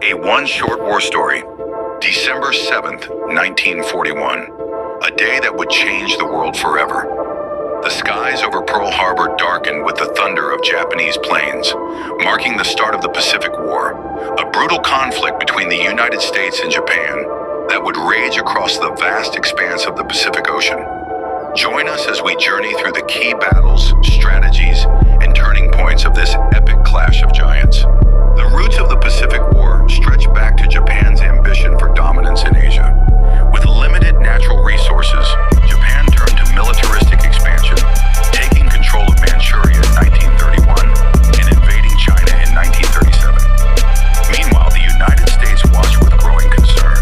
A one short war story. December 7th, 1941. A day that would change the world forever. The skies over Pearl Harbor darkened with the thunder of Japanese planes, marking the start of the Pacific War, a brutal conflict between the United States and Japan that would rage across the vast expanse of the Pacific Ocean. Join us as we journey through the key battles, strategies, and turning points of this epic clash of giants. The roots of the Pacific War stretch back to Japan's ambition for dominance in Asia. With limited natural resources, Japan turned to militaristic expansion, taking control of Manchuria in 1931 and invading China in 1937. Meanwhile, the United States watched with growing concern.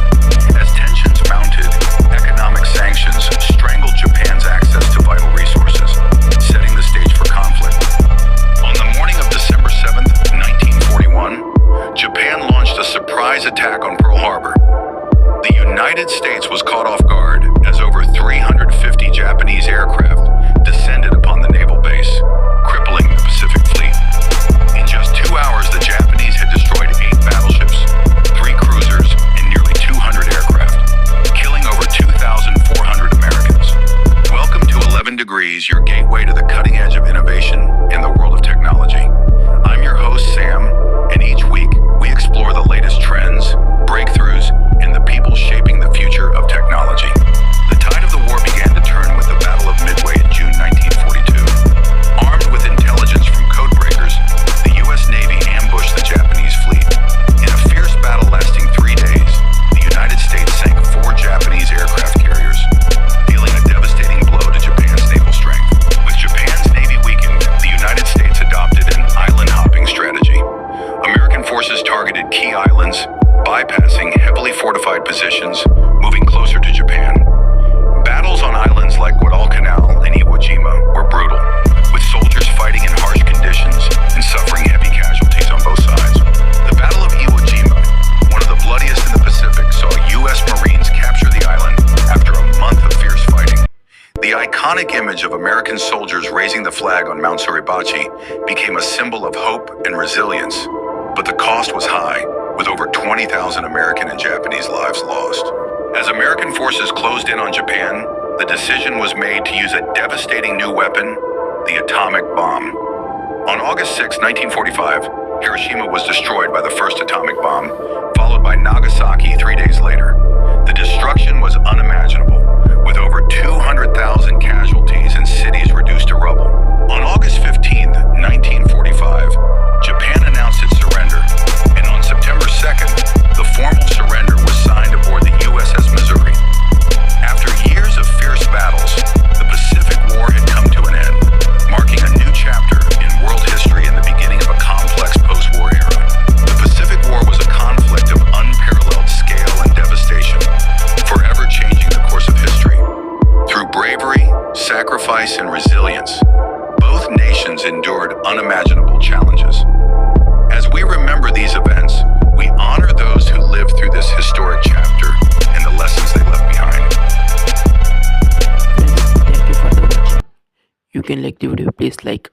As tensions mounted, economic sanctions strangled Japan's access to vital resources, setting the stage for conflict. On the morning of December 7th, 1941, Japan launched a surprise attack on Pearl Harbor. The United States was caught off guard as over 350 Japanese aircraft descended upon the naval base, crippling the Pacific Fleet. In just 2 hours, the Japanese had destroyed 8 battleships, 3 cruisers, and nearly 200 aircraft, killing over 2,400 Americans. Welcome to 11 Degrees, your gateway to the cutting edge of innovation in the world of technology. I'm your host, Sam, and each week we explore the latest trends, breakthroughs, and the people shaping the future of technology. The tide of the war began to turn with the Battle of Midway in June 1942. Armed with intelligence from codebreakers, the U.S. Navy ambushed the Japanese fleet. In a fierce battle lasting 3 days, the United States sank 4 Japanese aircraft carriers, dealing a devastating blow to Japan's naval strength. With Japan's Navy weakened, the United States adopted an island-hopping strategy. American forces targeted key islands, bypassing heavily fortified positions, moving closer to Japan. Battles on islands like Guadalcanal and Iwo Jima were brutal, with soldiers fighting in harsh conditions and suffering heavy casualties on both sides. The Battle of Iwo Jima, one of the bloodiest in the Pacific, saw U.S. Marines capture the island after a month of fierce fighting. The iconic image of American soldiers raising the flag on Mount Suribachi became a symbol of hope and resilience, but the cost was high, with over 20,000 American and Japanese lives lost. As American forces closed in on Japan, the decision was made to use a devastating new weapon, the atomic bomb. On August 6, 1945, Hiroshima was destroyed by the first atomic bomb, followed by Nagasaki 3 days later. The destruction was unimaginable, with over 200,000 casualties and cities reduced to rubble. On August 15, 1945, Japan announced its surrender, and on September 2nd, the formal surrender was signed aboard the USS Missouri. After years of fierce battles, the Pacific War had come to an end, marking a new chapter in world history and the beginning of a complex post-war era. The Pacific War was a conflict of unparalleled scale and devastation, forever changing the course of history. Through bravery, sacrifice, and resilience, both nations endured unimaginable challenges. As we remember these events, we honor those who lived through this historic chapter and the lessons they left behind. Friends, thank you for the watching. You can like the video, please like,